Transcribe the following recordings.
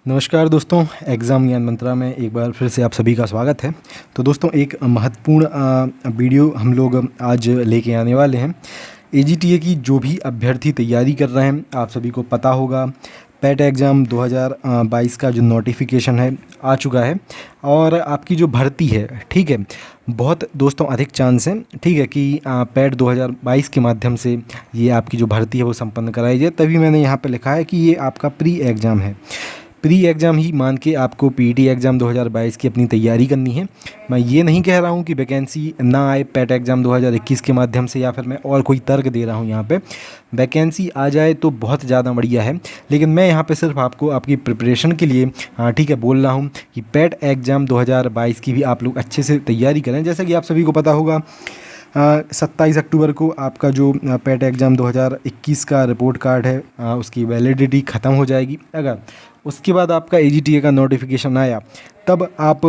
नमस्कार दोस्तों, एग्ज़ाम ज्ञान मंत्रा में एक बार फिर से आप सभी का स्वागत है। तो दोस्तों एक महत्वपूर्ण वीडियो हम लोग आज लेके आने वाले हैं। एजीटीए की जो भी अभ्यर्थी तैयारी कर रहे हैं, आप सभी को पता होगा पेट एग्ज़ाम 2022 का जो नोटिफिकेशन है आ चुका है और आपकी जो भर्ती है, ठीक है, बहुत दोस्तों अधिक चांस है, ठीक है, कि पेट 2022 के माध्यम से ये आपकी जो भर्ती है वो संपन्न कराई जाए। तभी मैंने यहाँ पे लिखा है कि ये आपका प्री एग्ज़ाम है। प्री एग्ज़ाम ही मान के आपको पीटी एग्ज़ाम 2022 की अपनी तैयारी करनी है। मैं ये नहीं कह रहा हूँ कि वैकेंसी ना आए पेट एग्ज़ाम 2021 के माध्यम से, या फिर मैं और कोई तर्क दे रहा हूँ यहाँ पे। वैकेंसी आ जाए तो बहुत ज़्यादा बढ़िया है, लेकिन मैं यहाँ पे सिर्फ आपको आपकी प्रिपरेशन के लिए ठीक है बोल रहा हूँ कि पेट एग्ज़ाम 2022 की भी आप लोग अच्छे से तैयारी करें। जैसा कि आप सभी को पता होगा 27 अक्टूबर को आपका जो पेट एग्ज़ाम 2021 का रिपोर्ट कार्ड है उसकी वैलिडिटी ख़त्म हो जाएगी। अगर उसके बाद आपका एजीटीए का नोटिफिकेशन आया तब आप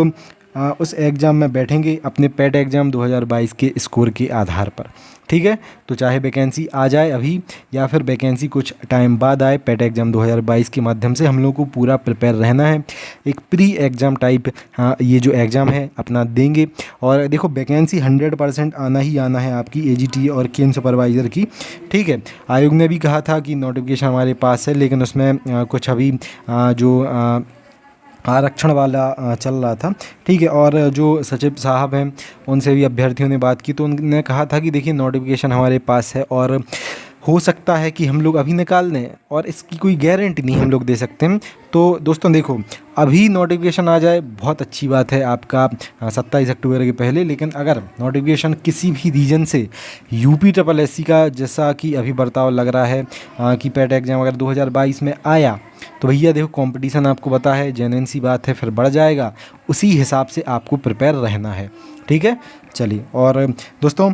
उस एग्ज़ाम में बैठेंगे अपने पेट एग्ज़ाम 2022 के स्कोर के आधार पर, ठीक है। तो चाहे वैकेंसी आ जाए अभी या फिर वैकेंसी कुछ टाइम बाद आए, पेट एग्ज़ाम 2022 के माध्यम से हम लोग को पूरा प्रिपेयर रहना है। एक प्री एग्ज़ाम टाइप ये जो एग्ज़ाम है अपना देंगे। और देखो वैकेंसी 100% आना ही आना है आपकी एजीटी और केन सुपरवाइज़र की, ठीक है। आयोग ने भी कहा था कि नोटिफिकेशन हमारे पास है, लेकिन उसमें कुछ अभी जो आरक्षण वाला चल रहा था, ठीक है। और जो सचिव साहब हैं उनसे भी अभ्यर्थियों ने बात की तो उन्होंने कहा था कि देखिए नोटिफिकेशन हमारे पास है और हो सकता है कि हम लोग अभी निकाल दें और इसकी कोई गारंटी नहीं हम लोग दे सकते हैं। तो दोस्तों देखो अभी नोटिफिकेशन आ जाए बहुत अच्छी बात है आपका 27 अक्टूबर के पहले, लेकिन अगर नोटिफिकेशन किसी भी रीजन से यूपी ट्रिपल एससी का जैसा कि अभी बर्ताव लग रहा है कि पेट एग्ज़ाम अगर 2022 में आया तो भैया देखो कंपटीशन आपको पता है जेन्युइन सी बात है, फिर बढ़ जाएगा। उसी हिसाब से आपको प्रिपेयर रहना है, ठीक है। चलिए, और दोस्तों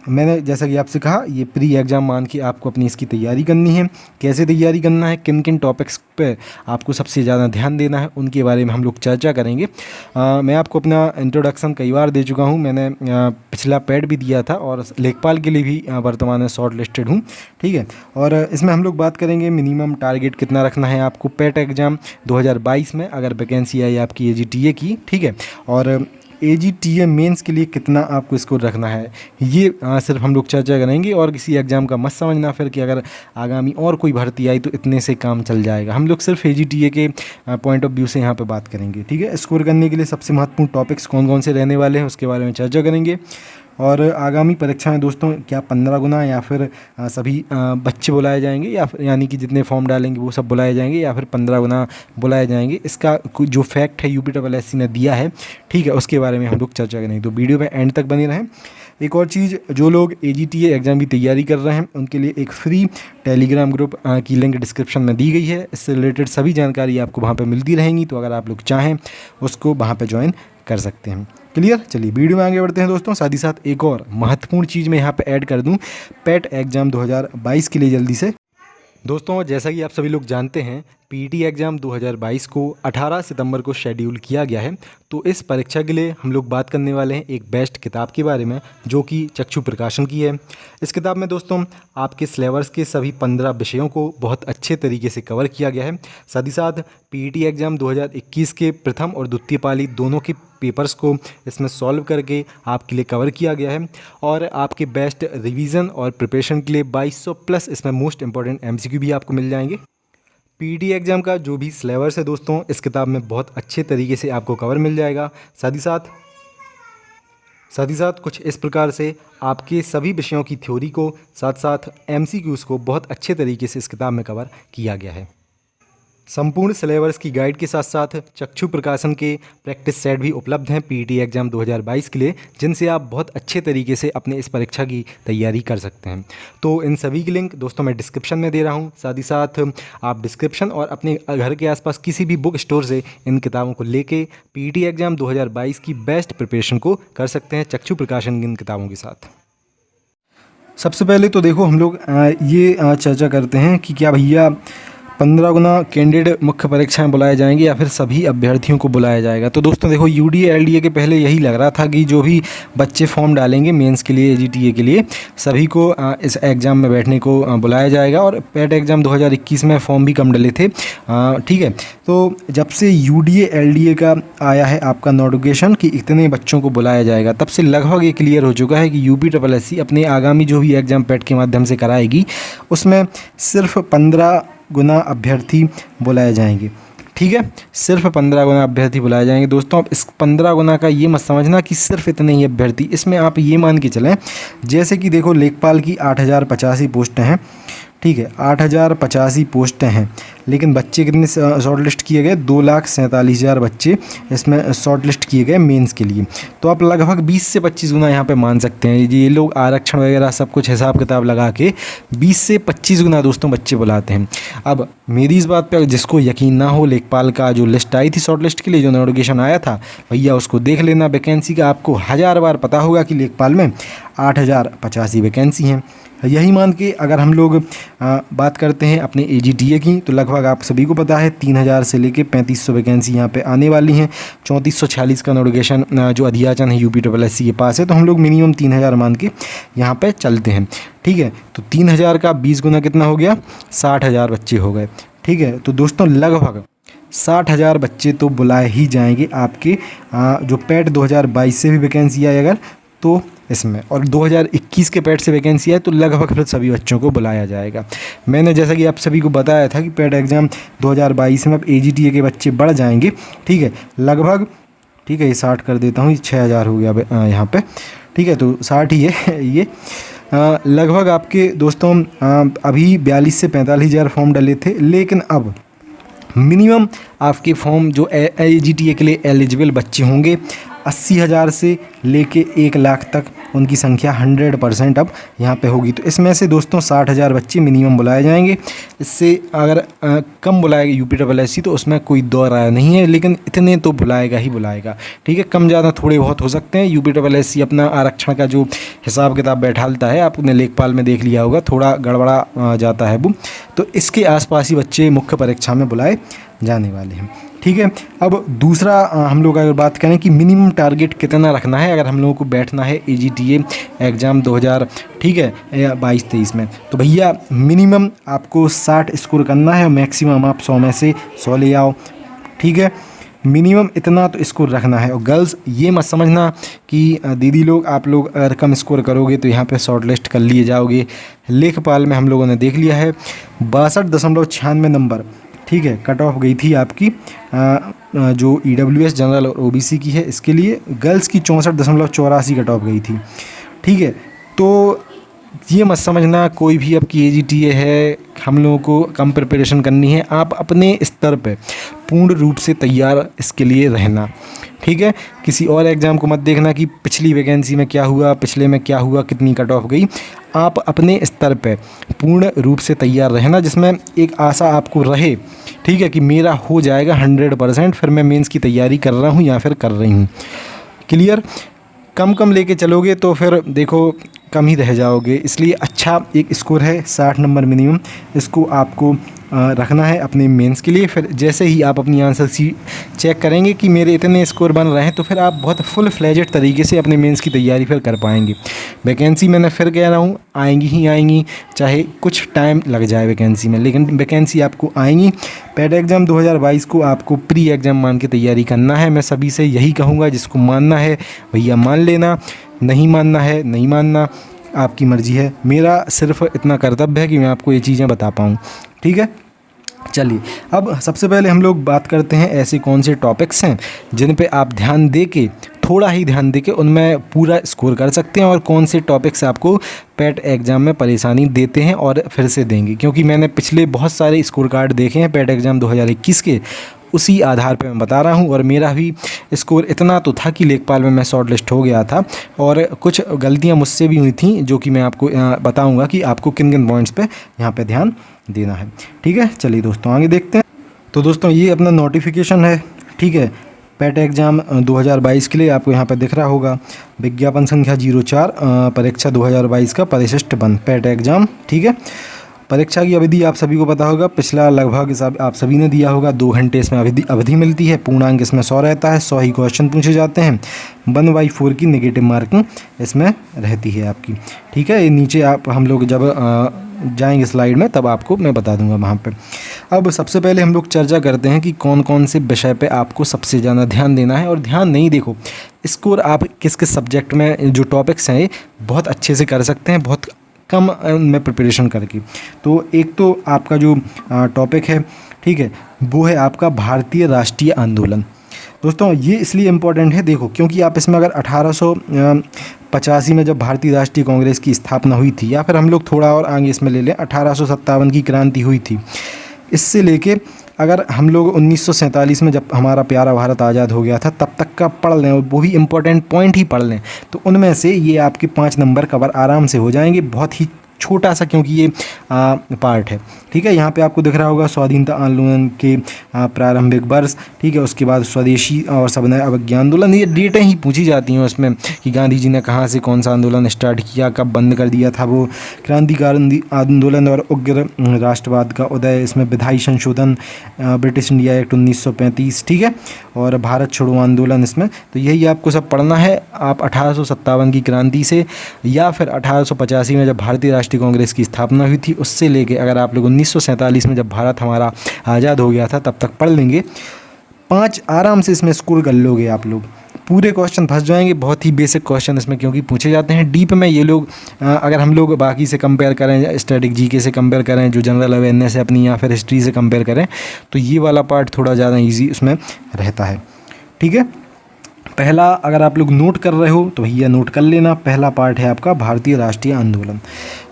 मैंने जैसा कि आपसे कहा ये प्री एग्ज़ाम मान के आपको अपनी इसकी तैयारी करनी है। कैसे तैयारी करना है, किन किन टॉपिक्स पे आपको सबसे ज़्यादा ध्यान देना है, उनके बारे में हम लोग चर्चा करेंगे। मैं आपको अपना इंट्रोडक्शन कई बार दे चुका हूँ, मैंने पिछला पैड भी दिया था और लेखपाल के लिए भी वर्तमान में शॉर्ट लिस्टेड हूँ, ठीक है। और इसमें हम लोग बात करेंगे मिनिमम टारगेट कितना रखना है आपको पेट एग्ज़ाम 2022 में अगर वैकेंसी आई आपकी एजीटीए की, ठीक है। और एजीटीए मेंस के लिए कितना आपको स्कोर रखना है ये सिर्फ हम लोग चर्चा करेंगे। और किसी एग्ज़ाम का मत समझना फिर कि अगर आगामी और कोई भर्ती आई तो इतने से काम चल जाएगा। हम लोग सिर्फ एजीटीए के पॉइंट ऑफ व्यू से यहाँ पे बात करेंगे, ठीक है। स्कोर करने के लिए सबसे महत्वपूर्ण टॉपिक्स कौन कौन से रहने वाले हैं उसके बारे में चर्चा करेंगे। और आगामी परीक्षा में दोस्तों क्या 15 गुना या फिर सभी बच्चे बुलाए जाएंगे, या फिर यानी कि जितने फॉर्म डालेंगे वो सब बुलाए जाएंगे, या फिर 15 गुना बुलाए जाएंगे, इसका जो फैक्ट है यूपी ट्रिपल एससी ने दिया है, ठीक है, उसके बारे में हम लोग चर्चा करेंगे। तो वीडियो में एंड तक बने रहें। एक और चीज़, जो लोग एजीटीए एग्ज़ाम की तैयारी कर रहे हैं उनके लिए एक फ्री टेलीग्राम ग्रुप की लिंक डिस्क्रिप्शन में दी गई है। इससे रिलेटेड सभी जानकारी आपको वहाँ पे मिलती रहेंगी, तो अगर आप लोग चाहें उसको वहाँ पे ज्वाइन कर सकते हैं। क्लियर। चलिए वीडियो में आगे बढ़ते हैं दोस्तों। साथ ही साथ एक और महत्वपूर्ण चीज़ मैं यहाँ पे ऐड कर दूँ पेट एग्ज़ाम 2022 के लिए जल्दी से। दोस्तों जैसा कि आप सभी लोग जानते हैं पीटी एग्ज़ाम 2022 को 18 सितंबर को शेड्यूल किया गया है। तो इस परीक्षा के लिए हम लोग बात करने वाले हैं एक बेस्ट किताब के बारे में जो कि चक्षु प्रकाशन की है। इस किताब में दोस्तों आपके सिलेबस के सभी 15 विषयों को बहुत अच्छे तरीके से कवर किया गया है। साथ ही साथ पीटी एग्ज़ाम 2021 के प्रथम और द्वितीय पाली दोनों के पेपर्स को इसमें सॉल्व करके आपके लिए कवर किया गया है। और आपके बेस्ट रिवीजन और प्रिपरेशन के लिए 2200 प्लस इसमें मोस्ट इंपॉर्टेंट एमसीक्यू भी आपको मिल जाएंगे। पीटी एग्ज़ाम का जो भी सिलेबस है दोस्तों इस किताब में बहुत अच्छे तरीके से आपको कवर मिल जाएगा। साथ ही साथ कुछ इस प्रकार से आपके सभी विषयों की थ्योरी को साथ साथ एमसीक्यूज़ को बहुत अच्छे तरीके से इस किताब में कवर किया गया है। संपूर्ण सिलेबस की गाइड के साथ साथ चक्षु प्रकाशन के प्रैक्टिस सेट भी उपलब्ध हैं पीटी एग्ज़ाम 2022 के लिए, जिनसे आप बहुत अच्छे तरीके से अपने इस परीक्षा की तैयारी कर सकते हैं। तो इन सभी की लिंक दोस्तों मैं डिस्क्रिप्शन में दे रहा हूं। साथ ही साथ आप डिस्क्रिप्शन और अपने घर के आसपास किसी भी बुक स्टोर से इन किताबों को लेके पीटी एग्ज़ाम 2022 की बेस्ट प्रिपरेशन को कर सकते हैं चक्षु प्रकाशन की इन किताबों के साथ। सबसे पहले तो देखो हम लोग ये चर्चा करते हैं कि क्या भैया 15 गुना कैंडिडेट मुख्य परीक्षा में बुलाए जाएंगे या फिर सभी अभ्यर्थियों को बुलाया जाएगा। तो दोस्तों देखो, यूडीए एलडीए के पहले यही लग रहा था कि जो भी बच्चे फॉर्म डालेंगे मेंस के लिए, एजीटीए के लिए, सभी को इस एग्ज़ाम में बैठने को बुलाया जाएगा। और पैट एग्ज़ाम 2021 में फॉर्म भी कम डले थे, ठीक है। तो जब से यूडीए एलडीए का आया है आपका नोटिफिकेशन कि इतने बच्चों को बुलाया जाएगा, तब से लगभग ये क्लियर हो चुका है कि यूपीएससी अपने आगामी जो भी एग्ज़ाम पैट के माध्यम से कराएगी उसमें सिर्फ 15 गुना अभ्यर्थी बुलाए जाएंगे, ठीक है। सिर्फ 15 गुना अभ्यर्थी बुलाए जाएंगे। दोस्तों अब इस 15 गुना का ये मत समझना कि सिर्फ इतने ही अभ्यर्थी, इसमें आप ये मान के चलें जैसे कि देखो लेखपाल की 8085 पोस्टें हैं, ठीक है, 8085 पोस्टें हैं, लेकिन बच्चे कितने शॉर्ट लिस्ट किए गए? 2,47,000 बच्चे इसमें शॉर्ट लिस्ट किए गए मेंस के लिए। तो आप लगभग 20 से 25 गुना यहाँ पे मान सकते हैं। ये लोग आरक्षण वगैरह सब कुछ हिसाब किताब लगा के 20 से 25 गुना दोस्तों बच्चे बुलाते हैं। अब मेरी इस बात पर जिसको यकीन ना हो, लेखपाल का जो लिस्ट आई थी शॉर्ट लिस्ट के लिए, जो नोटिफिकेशन आया था, भैया उसको देख लेना वैकेंसी का। आपको 1000 बार पता होगा कि लेखपाल में 8085 वैकेंसी हैं। यही मान के अगर हम लोग बात करते हैं अपने एजीटीए की, तो लगभग आप सभी को पता है 3000 से लेके 3500 वैकेंसी यहाँ पे आने वाली हैं। 3446 का नोटिफिकेशन जो अध्याचन है यूपीएससी के पास है, तो हम लोग मिनिमम 3000 मान के यहाँ पे चलते हैं, ठीक है। तो 3000 का 20 गुना कितना हो गया? 60,000 बच्चे हो गए, ठीक है। तो दोस्तों लगभग 60,000 बच्चे तो बुलाए ही जाएंगे आपके जो पैट 2022 से भी वैकेंसी आई अगर तो इसमें, और 2021 के पैट से वैकेंसी है तो लगभग फिर सभी बच्चों को बुलाया जाएगा। मैंने जैसा कि आप सभी को बताया था कि पैट एग्ज़ाम 2022 में अब एजीटीए के बच्चे बढ़ जाएंगे, ठीक है, लगभग, ठीक है, ये 60 कर देता हूँ, 6,000 हो गया यहाँ पे, ठीक है। तो 60 ही है ये। लगभग आपके दोस्तों अभी 42 से 45,000 फॉर्म डले थे, लेकिन अब मिनिमम आपके फॉर्म जो एजीटीए के लिए एलिजिबल बच्चे होंगे 80,000 से लेके 1 लाख तक उनकी संख्या 100% अब यहाँ पे होगी। तो इसमें से दोस्तों 60,000 बच्चे मिनिमम बुलाए जाएंगे। इससे अगर कम बुलाएगा यूपीएससी तो उसमें कोई दो राय नहीं है, लेकिन इतने तो बुलाएगा ही बुलाएगा, ठीक है। कम ज़्यादा थोड़े बहुत हो सकते हैं। यूपीएससी अपना आरक्षण का जो हिसाब किताब बैठालता है, आपने लेखपाल में देख लिया होगा, थोड़ा गड़बड़ा जाता है वो। तो इसके आसपास ही बच्चे मुख्य परीक्षा में बुलाए जाने वाले हैं, ठीक है। अब दूसरा हम लोग अगर बात करें कि मिनिमम टारगेट कितना रखना है अगर हम लोगों को बैठना है एजीटीए एग्ज़ाम 2000, ठीक है, 22-23 में, तो भैया मिनिमम आपको 60 स्कोर करना है और मैक्सिमम आप 100 में से 100 ले आओ, ठीक है। मिनिमम इतना तो स्कोर रखना है। और गर्ल्स ये मत समझना कि दीदी लोग आप लोग अगर कम स्कोर करोगे तो यहाँ पे शॉर्ट लिस्ट कर लिए जाओगे। लेखपाल में हम लोगों ने देख लिया है 62.96 नंबर, ठीक है, कट ऑफ गई थी आपकी जो ईडब्ल्यूएस जनरल और ओबीसी की है, इसके लिए गर्ल्स की 64.84 कट ऑफ गई थी, ठीक है। तो ये मत समझना कोई भी आपकी एजीटीए है हम लोगों को कम प्रिपरेशन करनी है। आप अपने स्तर पे पूर्ण रूप से तैयार इसके लिए रहना, ठीक है। किसी और एग्ज़ाम को मत देखना कि पिछली वैकेंसी में क्या हुआ, पिछले में क्या हुआ, कितनी कट ऑफ गई। आप अपने स्तर पे पूर्ण रूप से तैयार रहना, जिसमें एक आशा आपको रहे, ठीक है, कि मेरा हो जाएगा 100%, फिर मैं मेंस की तैयारी कर रहा हूँ या फिर कर रही हूँ। क्लियर? कम लेके चलोगे तो फिर देखो कम ही रह जाओगे। इसलिए अच्छा एक स्कोर है 60 नंबर मिनिमम, इसको आपको रखना है अपने मेंस के लिए। फिर जैसे ही आप अपनी आंसर शीट चेक करेंगे कि मेरे इतने स्कोर बन रहे हैं, तो फिर आप बहुत फुल फ्लेजेड तरीके से अपने मेंस की तैयारी फिर कर पाएंगे। वैकेंसी मैंने फिर कह रहा हूँ आएंगी ही आएंगी, चाहे कुछ टाइम लग जाए वैकेंसी में, लेकिन वैकेंसी आपको आएंगी। पैट एग्ज़ाम 2022 को आपको प्री एग्ज़ाम मान के तैयारी करना है। मैं सभी से यही कहूँगा, जिसको मानना है भैया मान लेना, नहीं मानना है नहीं मानना, आपकी मर्ज़ी है। मेरा सिर्फ इतना कर्तव्य है कि मैं आपको ये चीज़ें बता पाऊँ, ठीक है। चलिए अब सबसे पहले हम लोग बात करते हैं ऐसे कौन से टॉपिक्स हैं जिन पे आप ध्यान दे के, थोड़ा ही ध्यान दे के उनमें पूरा स्कोर कर सकते हैं, और कौन से टॉपिक्स आपको पैट एग्ज़ाम में परेशानी देते हैं और फिर से देंगे। क्योंकि मैंने पिछले बहुत सारे स्कोर कार्ड देखे हैं पैट एग्ज़ाम 2021 के, उसी आधार पे मैं बता रहा हूँ। और मेरा भी स्कोर इतना तो था कि लेखपाल में मैं शॉर्ट लिस्ट हो गया था, और कुछ गलतियाँ मुझसे भी हुई थी जो कि मैं आपको बताऊँगा कि आपको किन किन पॉइंट्स पे यहाँ पे ध्यान देना है, ठीक है। चलिए दोस्तों आगे देखते हैं। तो दोस्तों ये अपना नोटिफिकेशन है, ठीक है, पैट एग्ज़ाम 2022 के लिए आपको यहाँ पर दिख रहा होगा। विज्ञापन संख्या 04 परीक्षा 2022 का परिशिष्ट बंद पैट एग्ज़ाम, ठीक है। परीक्षा की अवधि आप सभी को पता होगा, पिछला लगभग सब आप सभी ने दिया होगा, 2 घंटे इसमें अवधि मिलती है। पूर्णांक इसमें 100 रहता है, 100 ही क्वेश्चन पूछे जाते हैं। 1/4 की नेगेटिव मार्किंग इसमें रहती है आपकी, ठीक है। ये नीचे आप हम लोग जब जाएंगे स्लाइड में तब आपको मैं बता दूंगा वहाँ पे। अब सबसे पहले हम लोग चर्चा करते हैं कि कौन कौन से विषय पे आपको सबसे ज़्यादा ध्यान देना है। और ध्यान नहीं, देखो स्कोर आप किस किस सब्जेक्ट में जो टॉपिक्स हैं बहुत अच्छे से कर सकते हैं, बहुत कम में प्रिपरेशन करके। तो एक तो आपका जो टॉपिक है, ठीक है, वो है आपका भारतीय राष्ट्रीय आंदोलन। दोस्तों ये इसलिए इम्पोर्टेंट है, देखो क्योंकि आप इसमें अगर 1885 में जब भारतीय राष्ट्रीय कांग्रेस की स्थापना हुई थी, या फिर हम लोग थोड़ा और आगे इसमें ले लें 1857 की क्रांति हुई थी, इससे लेके अगर हम लोग 1947 में जब हमारा प्यारा भारत आज़ाद हो गया था तब तक का पढ़ लें, और वो भी इम्पोर्टेंट पॉइंट ही पढ़ लें, तो उनमें से ये आपके 5 नंबर कवर आराम से हो जाएंगे। बहुत ही छोटा सा क्योंकि ये पार्ट है, ठीक है। यहाँ पे आपको दिख रहा होगा स्वाधीनता आंदोलन के प्रारंभिक वर्ष, ठीक है। उसके बाद स्वदेशी और सविनय अवज्ञा आंदोलन, ये डेटें ही पूछी जाती हैं उसमें कि गांधी जी ने कहाँ से कौन सा आंदोलन स्टार्ट किया, कब बंद कर दिया था वो, क्रांतिकारी आंदोलन और उग्र राष्ट्रवाद का उदय, इसमें विधायी संशोधन, ब्रिटिश इंडिया एक्ट 1935, ठीक है, और भारत छोड़ो आंदोलन इसमें। तो यही आपको सब पढ़ना है। आप 1857 की क्रांति से या फिर 1885 में जब भारतीय राष्ट्रीय कांग्रेस की स्थापना हुई थी उससे लेके अगर आप लोग 1947 में जब भारत हमारा आज़ाद हो गया था तब तक पढ़ लेंगे, 5 आराम से इसमें स्कोर कर लोगे आप लोग। पूरे क्वेश्चन फंस जाएंगे, बहुत ही बेसिक क्वेश्चन इसमें क्योंकि पूछे जाते हैं। डीप में ये लोग अगर हम लोग बाकी से कंपेयर करें, स्टैटिक जीके से कंपेयर करें, जो जनरल अवेयरनेस है अपनी, या फिर हिस्ट्री से कंपेयर करें, तो ये वाला पार्ट थोड़ा ज़्यादा ईजी उसमें रहता है, ठीक है। पहला अगर आप लोग नोट कर रहे हो तो भैया नोट कर लेना, पहला पार्ट है आपका भारतीय राष्ट्रीय आंदोलन।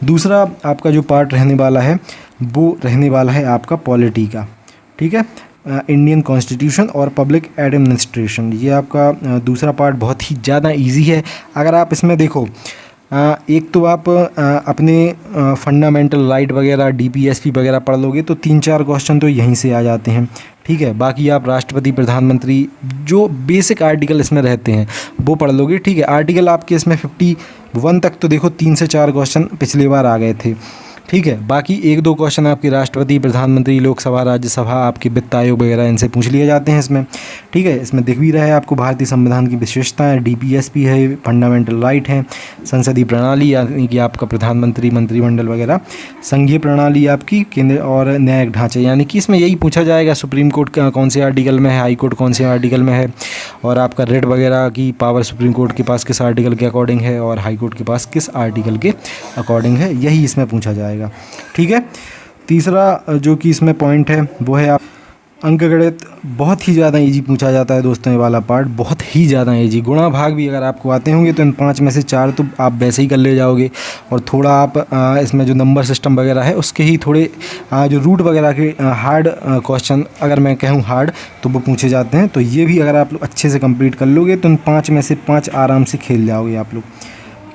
दूसरा आपका जो पार्ट रहने वाला है वो रहने वाला है आपका पॉलिटी का, ठीक है, इंडियन कॉन्स्टिट्यूशन और पब्लिक एडमिनिस्ट्रेशन। ये आपका दूसरा पार्ट बहुत ही ज़्यादा इजी है। अगर आप इसमें देखो, एक तो आप अपने फंडामेंटल राइट वगैरह डीपीएसपी वगैरह पढ़ लोगे तो 3-4 क्वेश्चन तो यहीं से आ जाते हैं, ठीक है। बाकी आप राष्ट्रपति प्रधानमंत्री जो बेसिक आर्टिकल इसमें रहते हैं वो पढ़ लोगे, ठीक है। आर्टिकल आपके इसमें 51 तक तो देखो 3 से 4 क्वेश्चन पिछली बार आ गए थे, ठीक है। बाकी 1-2 क्वेश्चन आपके राष्ट्रपति प्रधानमंत्री लोकसभा राज्यसभा आपके वित्त आयोग वगैरह इनसे पूछ लिए जाते हैं इसमें, ठीक है। इसमें दिख भी रहा है आपको भारतीय संविधान की विशेषताएं, डीपीएसपी है, फंडामेंटल राइट है, संसदीय प्रणाली यानी कि आपका प्रधानमंत्री मंत्रिमंडल वगैरह, संघीय प्रणाली आपकी, केंद्र और न्यायिक ढांचे, यानी कि इसमें यही पूछा जाएगा सुप्रीम कोर्ट का कौन से आर्टिकल में है, हाई कोर्ट कौन से आर्टिकल में है, और आपका रेट वगैरह की पावर सुप्रीम कोर्ट के पास किस आर्टिकल के अकॉर्डिंग है और हाई कोर्ट के पास किस आर्टिकल के अकॉर्डिंग है, यही इसमें पूछा जाएगा, ठीक है। तीसरा जो कि इसमें पॉइंट है वो है आप अंकगणित। बहुत ही ज़्यादा इजी पूछा जाता है दोस्तों, ये वाला पार्ट बहुत ही ज़्यादा इजी। गुणा भाग भी अगर आपको आते होंगे तो इन 5 में से 4 तो आप वैसे ही कर ले जाओगे, और थोड़ा आप इसमें जो नंबर सिस्टम वगैरह है उसके ही थोड़े जो रूट वगैरह के हार्ड क्वेश्चन, अगर मैं कहूँ हार्ड, तो वो पूछे जाते हैं। तो ये भी अगर आप लोग अच्छे से कंप्लीट कर लोगे तो इन 5 में से 5 आराम से खेल जाओगे आप लोग,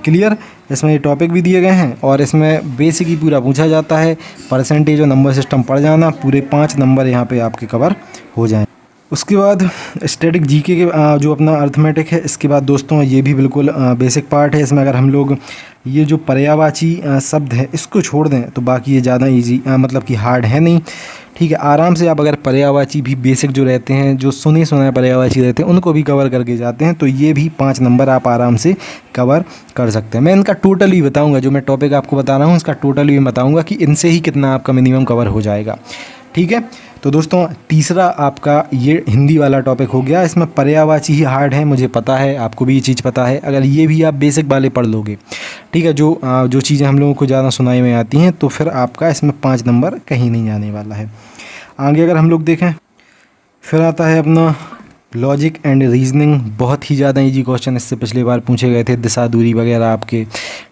क्लियर। इसमें ये टॉपिक भी दिए गए हैं और इसमें बेसिक ही पूरा पूछा जाता है। परसेंटेज और नंबर सिस्टम पढ़ जाना, पूरे 5 नंबर यहाँ पे आपके कवर हो जाएं। उसके बाद स्टैटिक जीके के जो अपना अर्थमेटिक है, इसके बाद दोस्तों ये भी बिल्कुल बेसिक पार्ट है। इसमें अगर हम लोग ये जो पर्यायवाची शब्द है इसको छोड़ दें तो बाकी ये ज़्यादा ईजी मतलब कि हार्ड है नहीं, ठीक है। आराम से आप अगर पर्यायवाची भी बेसिक जो रहते हैं, जो सुने सुनाए पर्यायवाची रहते हैं, उनको भी कवर करके जाते हैं तो ये भी 5 नंबर आप आराम से कवर कर सकते हैं। मैं इनका टोटल ही बताऊंगा, जो मैं टॉपिक आपको बता रहा हूँ इसका टोटल ही बताऊंगा कि इनसे ही कितना आपका मिनिमम कवर हो जाएगा, ठीक है। तो दोस्तों तीसरा आपका ये हिंदी वाला टॉपिक हो गया। इसमें पर्यायवाची ही हार्ड है, मुझे पता है, आपको भी ये चीज़ पता है। अगर ये भी आप बेसिक वाले पढ़ लोगे, ठीक है, जो चीज़ें हम लोगों को ज़्यादा सुनाई में आती हैं, तो फिर आपका इसमें 5 नंबर कहीं नहीं जाने वाला है। आगे अगर हम लोग देखें, फिर आता है अपना लॉजिक एंड रीजनिंग। बहुत ही ज़्यादा इजी क्वेश्चन इससे पिछली बार पूछे गए थे, दिशा दूरी वगैरह आपके,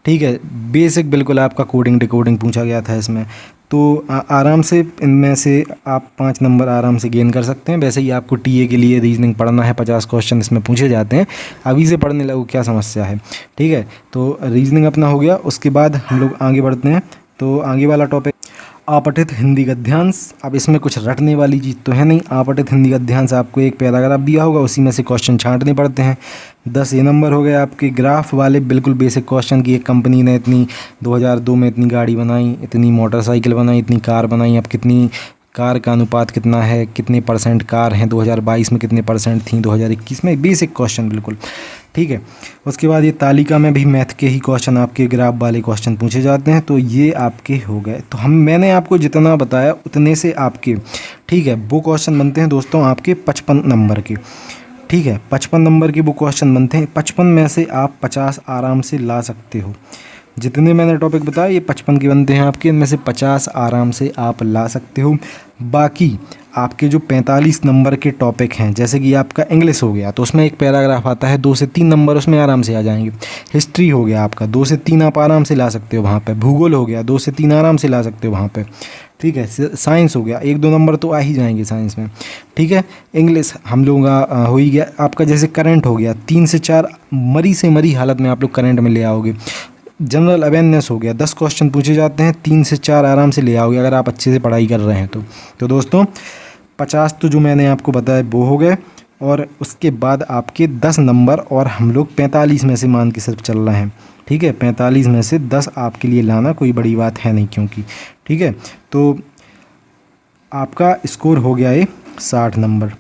ठीक है। बेसिक बिल्कुल आपका कोडिंग डिकोडिंग पूछा गया था इसमें, तो आराम से इनमें से आप 5 नंबर आराम से गेन कर सकते हैं। वैसे ही आपको टीए के लिए रीजनिंग पढ़ना है, 50 क्वेश्चन इसमें पूछे जाते हैं, अभी से पढ़ने लगो क्या समस्या है, ठीक है। तो रीजनिंग अपना हो गया। उसके बाद हम लोग आगे बढ़ते हैं। तो आगे वाला टॉपिक आपठित हिंदी गद्यांश। अब इसमें कुछ रटने वाली चीज़ तो है नहीं। आपठित हिंदी गद्यांश आपको एक पैराग्राफ दिया होगा, उसी में से क्वेश्चन छांटने पड़ते हैं। 10 ये नंबर हो गए आपके ग्राफ वाले, बिल्कुल बेसिक क्वेश्चन की एक कंपनी ने इतनी 2002 में इतनी गाड़ी बनाई, इतनी मोटरसाइकिल बनाई, इतनी कार बनाई, अब कितनी कार का अनुपात कितना है, कितने परसेंट कार हैं, 2022 में कितने परसेंट थी, 2021 में, बेसिक क्वेश्चन बिल्कुल। ठीक है, उसके बाद ये तालिका में भी मैथ के ही क्वेश्चन, आपके ग्राफ वाले क्वेश्चन पूछे जाते हैं। तो ये आपके हो गए। तो मैंने आपको जितना बताया उतने से आपके, ठीक है, वो क्वेश्चन बनते हैं दोस्तों आपके 55 नंबर के। ठीक है, 55 नंबर के वो क्वेश्चन बनते हैं। 55 में से आप 50 आराम से ला सकते हो। जितने मैंने टॉपिक बताया ये 55 के बनते हैं आपके, इनमें से 50 आराम से आप ला सकते हो। बाकी आपके जो 45 नंबर के टॉपिक हैं, जैसे कि आपका इंग्लिश हो गया तो उसमें एक पैराग्राफ आता है, 2 से 3 नंबर उसमें आराम से आ जाएंगे। हिस्ट्री हो गया आपका, 2 से 3 आप आराम से ला सकते हो वहाँ पे। भूगोल हो गया, 2 से 3 आराम से ला सकते हो वहाँ पे। ठीक है, साइंस हो गया, 1-2 नंबर तो आ ही जाएंगे साइंस में। ठीक है, इंग्लिश हम लोगों का हो ही गया। आपका जैसे करंट हो गया, 3 से 4 मरी से मरी हालत में आप लोग करंट में ले आओगे। जनरल अवेयरनेस हो गया, 10 क्वेश्चन पूछे जाते हैं, 3 से 4 आराम से ले आओगे अगर आप अच्छे से पढ़ाई कर रहे हैं तो दोस्तों 50 तो जो मैंने आपको बताया वो हो गए। और उसके बाद आपके 10 नंबर, और हम लोग 45 में से मान के सिर्फ चल रहे हैं। ठीक है, 45 में से 10 आपके लिए लाना कोई बड़ी बात है नहीं, क्योंकि ठीक है। तो आपका स्कोर हो गया है 60 नंबर।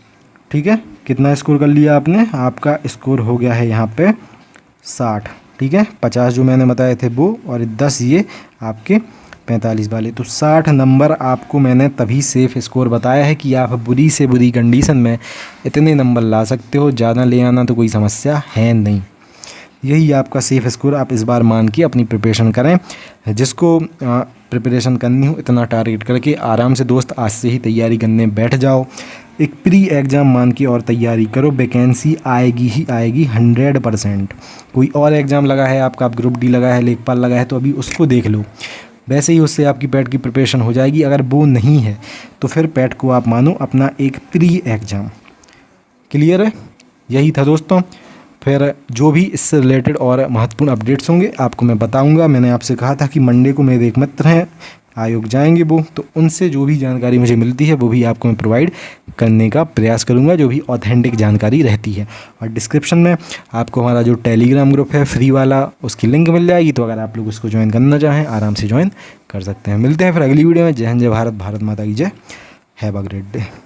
ठीक है, कितना स्कोर कर लिया आपने? आपका स्कोर हो गया है यहाँ पे 60। ठीक है, 50 जो मैंने बताए थे वो, और 10 ये आपके 45 वाले। तो 60 नंबर आपको मैंने तभी सेफ़ स्कोर बताया है कि आप बुरी से बुरी कंडीशन में इतने नंबर ला सकते हो। ज़्यादा ले आना तो कोई समस्या है नहीं। यही आपका सेफ़ स्कोर आप इस बार मान के अपनी प्रिपरेशन करें। जिसको प्रिपरेशन करनी हो इतना टारगेट करके आराम से दोस्त आज से ही तैयारी करने बैठ जाओ। एक प्री एग्ज़ाम मान के और तैयारी करो, वैकेंसी आएगी ही आएगी 100%। कोई और एग्ज़ाम लगा है आपका, आप ग्रुप डी लगा है, लेखपाल लगा है, तो अभी उसको देख लो, वैसे ही उससे आपकी पैट की प्रिपरेशन हो जाएगी। अगर वो नहीं है तो फिर पैट को आप मानो अपना एक प्री एग्ज़ाम। क्लियर है? यही था दोस्तों। फिर जो भी इससे रिलेटेड और महत्वपूर्ण अपडेट्स होंगे आपको मैं बताऊंगा। मैंने आपसे कहा था कि मंडे को मेरे एक मित्र हैं आयोग जाएंगे वो, तो उनसे जो भी जानकारी मुझे मिलती है वो भी आपको मैं प्रोवाइड करने का प्रयास करूंगा, जो भी ऑथेंटिक जानकारी रहती है। और डिस्क्रिप्शन में आपको हमारा जो टेलीग्राम ग्रुप है फ्री वाला, उसकी लिंक मिल जाएगी, तो अगर आप लोग उसको ज्वाइन करना चाहें आराम से ज्वाइन कर सकते हैं। मिलते हैं फिर अगली वीडियो में। जय हिंद, जय भारत, भारत माता की जय। Have a great day.